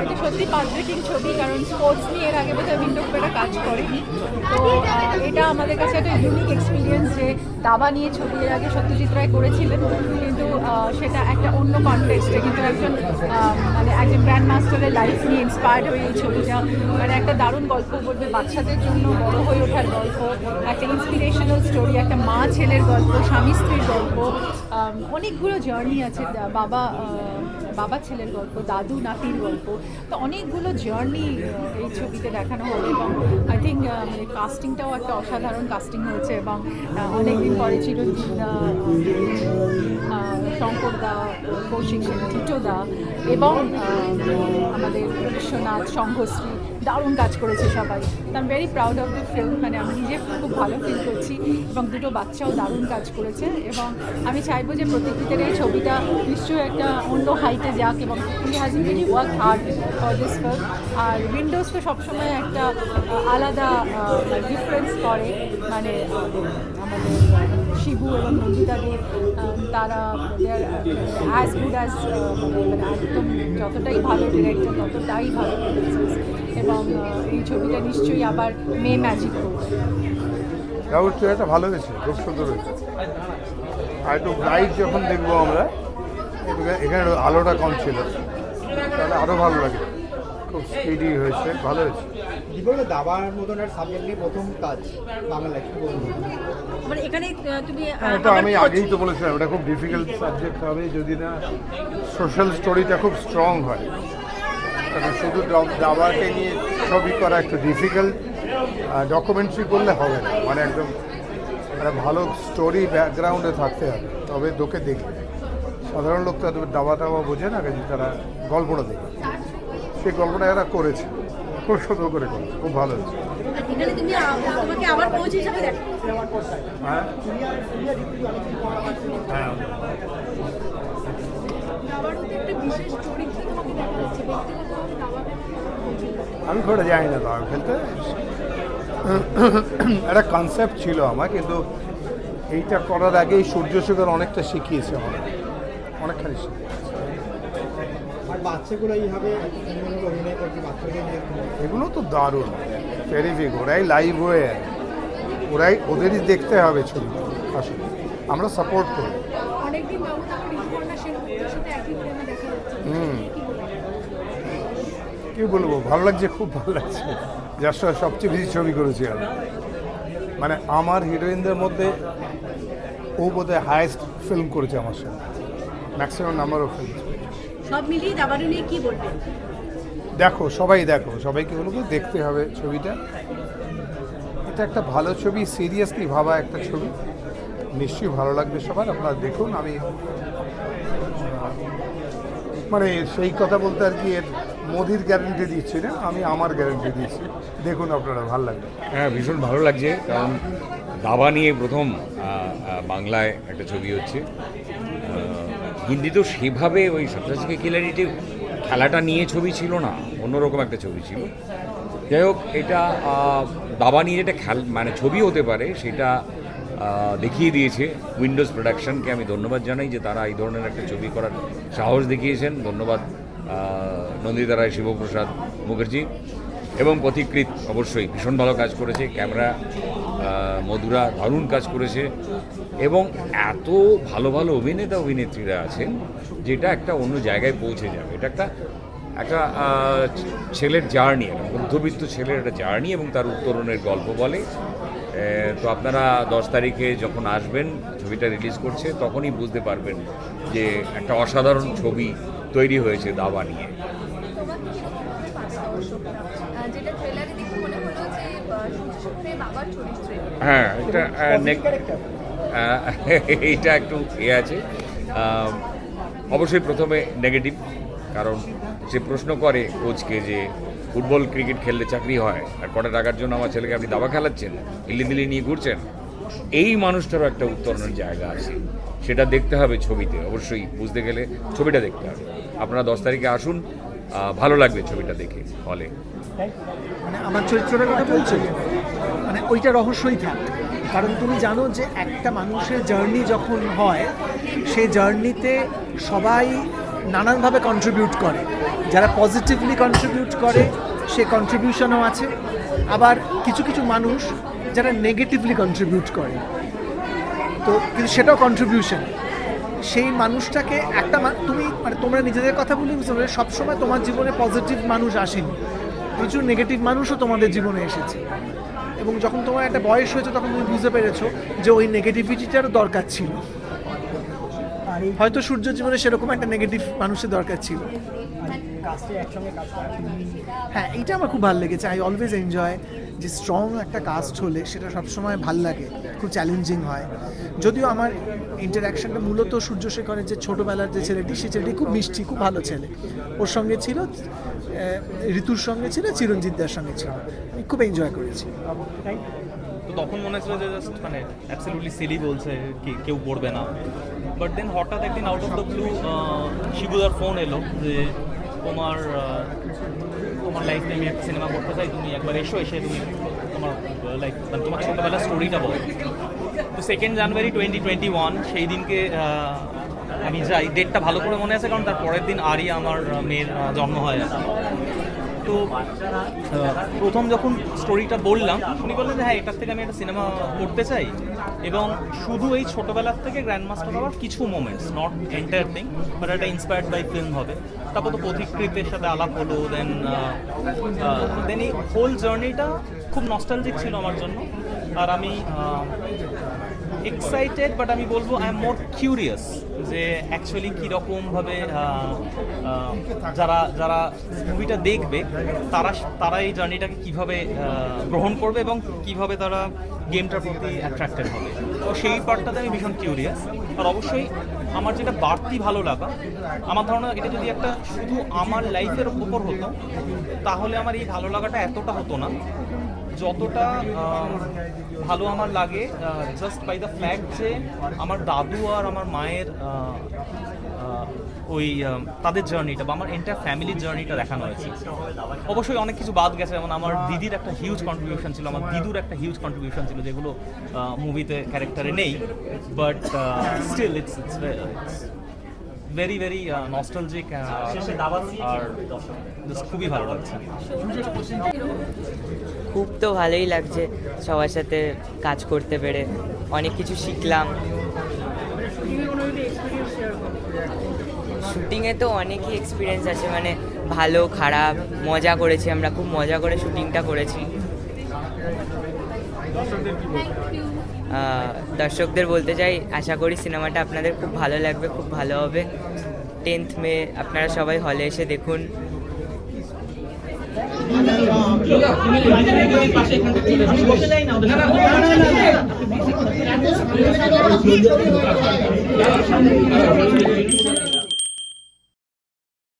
এটা সত্যি পাথব্রেকিং ছবি, কারণ স্পোর্টস নিয়ে এর আগে বোধহয় উইন্ডো খুব একটা কাজ করেনি। তো এটা আমাদের কাছে একটা ইউনিক এক্সপিরিয়েন্স যে দাবা নিয়ে ছবি এর আগে সত্যজিৎ রায় করেছিলেন, কিন্তু সেটা একটা অন্য কনটেক্সটে, কিন্তু একজন গ্র্যান্ড মাস্টারের লাইফ নিয়ে ইন্সপায়ার্ড হয়ে এই ছবিটা। মানে একটা দারুণ গল্প বলবে, বাচ্চাদের জন্য বড় হয়ে ওঠার গল্প, একটা ইন্সপিরেশনাল স্টোরি, একটা মা ছেলের গল্প, স্বামী স্ত্রীর গল্প, অনেকগুলো জার্নি আছে, বাবা ছেলের গল্প, দাদু নাতির গল্প, তো অনেকগুলো জার্নি এই ছবিতে দেখানো হবে। এবং আই থিঙ্ক মানে কাস্টিংটাও একটা অসাধারণ কাস্টিং হয়েছে, এবং অনেকদিন পরে চিরঞ্জিত দা, শঙ্কর দা, কৌশিক সেন, টিটো দা এবং আমাদের বিশ্বনাথ, সংঘশ্রী দারুণ কাজ করেছে সবাই। তো I am very proud of the film, মানে আমি নিজে খুব ভালো ফিল করছি, এবং দুটো বাচ্চাও দারুণ কাজ করেছে। এবং আমি চাইবো যে প্রত্যেকের এই ছবিটা নিশ্চয়ই একটা অন্য হাইটে যাক, এবং he has really work hard for this film. আর উইন্ডোজ তো সবসময় একটা আলাদা ডিফারেন্স করে, মানে আমাদের শিবু এবং নন্দিতাদের, তারা অ্যাজ গুড অ্যাজ, মানে একদম যতটাই ভালো ডিরেক্টর ততটাই ভালো প্রডিউসার্স, এবং এই ছবিটা নিশ্চয়ই আবার মে ম্যাজিক করবে। রাহুল ট্রেলারটা ভালো হয়েছে, খুব সুন্দর হয়েছে। আর একটু ব্রাইট যখন দেখবো আমরা, এখানে আলোটা কম ছিল, তাহলে আরও ভালো লাগে। খুব স্পিডি হয়েছে, ভালো হয়েছে। জীবনে দাবার মতন একটা সাবজেক্ট নিয়ে প্রথম কাজ বাংলায়, কি বলবো? মানে এখানে তুমি এটা আমি আগেই তো বলেছিলাম, এটা খুব ডিফিকাল্ট সাবজেক্ট হবে যদি না সোশ্যাল স্টোরিটা খুব স্ট্রং হয়। কারণ শুধু দাবাকে নিয়ে ছবি করা একটু ডিফিকাল্ট, ডকুমেন্টারি করলে হবে না, মানে একদম একটা ভালো স্টোরি ব্যাকগ্রাউন্ডে থাকতে হবে, তবে লোকে দেখবে। সাধারণ লোক তো দাবা টাবা বোঝে না, কাজে তারা গল্পটা দেখে, সেই গল্পটা এরা করেছে, খুব সুন্দর করে করেছে, খুব ভালো হয়েছে। এখানে তুমি তোমাকে আবার কোচ হিসাবে দেখো। হ্যাঁ হ্যাঁ, দাবার মধ্যে একটা বিশেষ চরিত্র তোমাকে দেখা যাচ্ছে, ব্যক্তিগতভাবে দাবা আমি খুব একটা জানি না দাবা খেলতে, একটা কনসেপ্ট ছিল আমার, কিন্তু এইটা করার আগেই সূর্য শেখর অনেকটা শিখিয়েছে আমার, অনেকখানি শিখিয়েছে। আর বাচ্চাগুলো এইভাবে অভিনয় করছে, বাচ্চাকে নিয়ে এগুলো তো দারুণ, টেরিফিক, ওরাই লাইভ হয়ে, ওদেরই দেখতে হবে ছবি, আসলে আমরা সাপোর্ট করি। অনেকদিন বাবু তারপর ঋতুপর্ণা সেনগুপ্তের সাথে একই ফ্রেমে দেখা যাচ্ছে। কী বলবো, ভালো লাগছে, খুব ভালো লাগছে। যার সঙ্গে সবচেয়ে বেশি ছবি করেছি আমি, মানে আমার হিরোইনদের মধ্যে ও বোধহয় হায়েস্ট ফিল্ম করেছে আমার সঙ্গে, ম্যাক্সিমাম নাম্বার অফ ফিল্ম। সব মিলিয়ে দাবারু নিয়ে কি বলবেন? দেখো, সবাইকে বলবো দেখতে হবে ছবিটা। এটা একটা ভালো ছবি, সিরিয়াসলি ভাবা একটা ছবি, নিশ্চয়ই ভালো লাগবে সবার। আপনারা দেখুন, আমি মানে সেই কথা বলতে আর কি এর মোদির গ্যারেন্টি দিচ্ছি না, আমি আমার গ্যারেন্টি দিচ্ছি, দেখুন আপনারা, ভালো লাগবে। হ্যাঁ, ভীষণ ভালো লাগছে, কারণ দাবা নিয়ে প্রথম বাংলায় একটা ছবি হচ্ছে। হিন্দিতেও সেভাবে ওই সপ্তাহে কিলারিটি খেলাটা নিয়ে ছবি ছিল না, অন্যরকম একটা ছবি ছিল। যাই হোক, এটা দাবা নিয়ে যেটা মানে ছবি হতে পারে সেটা দেখিয়ে দিয়েছে। উইন্ডোজ প্রোডাকশনকে আমি ধন্যবাদ জানাই যে তারা এই ধরনের একটা ছবি করার সাহস দেখিয়েছেন। ধন্যবাদ নন্দিতা রায়, শিবপ্রসাদ মুখার্জি এবং পথিকৃৎ, অবশ্যই ভীষণ ভালো কাজ করেছে। ক্যামেরা মধুরা দারুণ কাজ করেছে, এবং এত ভালো ভালো অভিনেতা অভিনেত্রীরা আছেন যেটা একটা অন্য জায়গায় পৌঁছে যাবে। এটা একটা ছেলের জার্নি, একটা মধ্যবিত্ত ছেলের একটা জার্নি, এবং তার উত্তরণের গল্প বলে। তো আপনারা 10 তারিখে যখন আসবেন, ছবিটা রিলিজ করছে, তখনই বুঝতে পারবেন যে একটা অসাধারণ ছবি তৈরি হয়েছে দাবা নিয়ে। হ্যাঁ, এইটা একটু আছে। অবশ্যই প্রথমে নেগেটিভ, কারণ সে প্রশ্ন করে কোচকে যে ফুটবল ক্রিকেট খেললে চাকরি হয়, আর কটা টাকার জন্য আমার ছেলেকে আপনি দাবা খেলাচ্ছেন, দিল্লি নিয়ে ঘুরছেন। এই মানুষটারও একটা উত্তরণের জায়গা আছে, সেটা দেখতে হবে ছবিতে। অবশ্যই বুঝতে গেলে ছবিটা দেখতে হবে। আপনারা 10 তারিখে আসুন, ভালো লাগবে ছবিটা দেখে হলে। মানে আমার চরিত্রটার কথা বলছো, মানে ওইটা রহস্যই থাক, কারণ তুমি জানো যে একটা মানুষের জার্নি যখন হয়, সেই জার্নিতে সবাই নানানভাবে কন্ট্রিবিউট করে, যারা পজিটিভলি কন্ট্রিবিউট করে সে কন্ট্রিবিউশনও আছে, আবার কিছু কিছু মানুষ যারা নেগেটিভলি কন্ট্রিবিউট করে, তো কিন্তু সেটাও কন্ট্রিবিউশন। সেই মানুষটাকে একটা তুমি মানে তোমরা নিজেদের কথা বলি বুঝতে পারবে, সবসময় তোমার জীবনে পজিটিভ মানুষ আসেনি, কিছু নেগেটিভ মানুষও তোমাদের জীবনে এসেছে, এবং যখন তোমার একটা বয়স হয়েছে তখন তুমি বুঝতে পেরেছো যে ওই নেগেটিভিটিটারও দরকার ছিল। আর এই হয়তো সূর্যর জীবনে সেরকম একটা নেগেটিভ মানুষের দরকার ছিল। কাজটা একসঙ্গে কাজ করা হ্যাঁ, এইটা আমার খুব ভালো লেগেছে। আই অলওয়েজ এনজয় যে স্ট্রং একটা কাস্ট হলে সেটা সবসময় ভাল লাগে, খুব চ্যালেঞ্জিং হয়। যদিও আমার ইন্টারাকশনটা মূলত সূর্যশেখরের যে ছোটোবেলার যে ছেলেটি, সে ছেলেটি খুব মিষ্টি, খুব ভালো ছেলে। ওর সঙ্গে ছিল ঋতুর সঙ্গে ছিল, চিরঞ্জিতদার সঙ্গে ছিল, আমি খুব এনজয় করেছি। তো তখন মনে হচ্ছিল যে জাস্ট মানে অ্যাবসলিউটলি সিলি বলছে কি কেউ পড়বে না, বাট দেন হঠাৎ একদিন আউট অফ দ্য ব্লু শিবুদার ফোন এলো যে তোমার লাইফে আমি একটা সিনেমা করতে চাই, তুমি একবার এসে তুমি তোমার লাইফ মানে তোমার ছোটোবেলার স্টোরিটা বলো। তো 2 জানুয়ারি 2021 সেই দিনকে আমি যাই, ডেটটা ভালো করে মনে আছে কারণ তার পরের দিন আরই আমার মেয়ের জন্ম হয় আর কি। তো প্রথম যখন স্টোরিটা বললাম উনি বললেন যে হ্যাঁ এটার থেকে আমি একটা সিনেমা করতে চাই, এবং শুধু এই ছোটোবেলার থেকে গ্র্যান্ডমাস্টার হওয়ার কিছু moments, not entire thing, but একটা ইন্সপায়ার্ড বাই ফিল্ম হবে। তারপর তো পথিকৃতের সাথে আলাপ হলো, দেন এই হোল জার্নিটা খুব নস্টালজিক ছিল আমার জন্য। আর আমি এক্সাইটেড, বাট আমি বলবো আই এম মোর কিউরিয়াস যে অ্যাকচুয়ালি কীরকমভাবে যারা যারা মুভিটা দেখবে তারা এই জার্নিটাকে কীভাবে গ্রহণ করবে এবং কীভাবে তারা গেমটার প্রতি অ্যাট্রাক্টেড হবে। তো সেই পার্টটাতে আমি ভীষণ কিউরিয়াস। আর অবশ্যই আমার যেটা বাড়তি ভালো লাগা, আমার ধারণা এটা যদি একটা শুধু আমার লাইফের উপর হতো তাহলে আমার এই ভালো লাগাটা এতটা হতো না যতটা ভালো আমার লাগে জাস্ট বাই দ্য ফ্যাক্ট যে আমার দাদু আর আমার মায়ের ওই তাদের জার্নিটা বা আমার এন্টায়ার ফ্যামিলির জার্নিটা দেখানো হয়েছে। অবশ্যই অনেক কিছু বাদ গেছে, যেমন আমার দিদির একটা হিউজ কন্ট্রিবিউশন ছিল, আমার দিদুর একটা হিউজ কন্ট্রিবিউশন ছিল, যেগুলো মুভিতে ক্যারেক্টারে নেই, but still it's very very nostalgic আর খুবই ভালো লাগছে। খুব তো ভালোই লাগছে সবার সাথে কাজ করতে পেরে, অনেক কিছু শিখলাম। শুটিংয়ে তো অনেকই এক্সপিরিয়েন্স আছে, মানে ভালো খারাপ মজা করেছি, আমরা খুব মজা করে শুটিংটা করেছি। দর্শকদের বলতে চাই আশা করি সিনেমাটা আপনাদের খুব ভালো লাগবে, খুব ভালো হবে। 10th মে আপনারা সবাই হলে এসে দেখুন। পাশে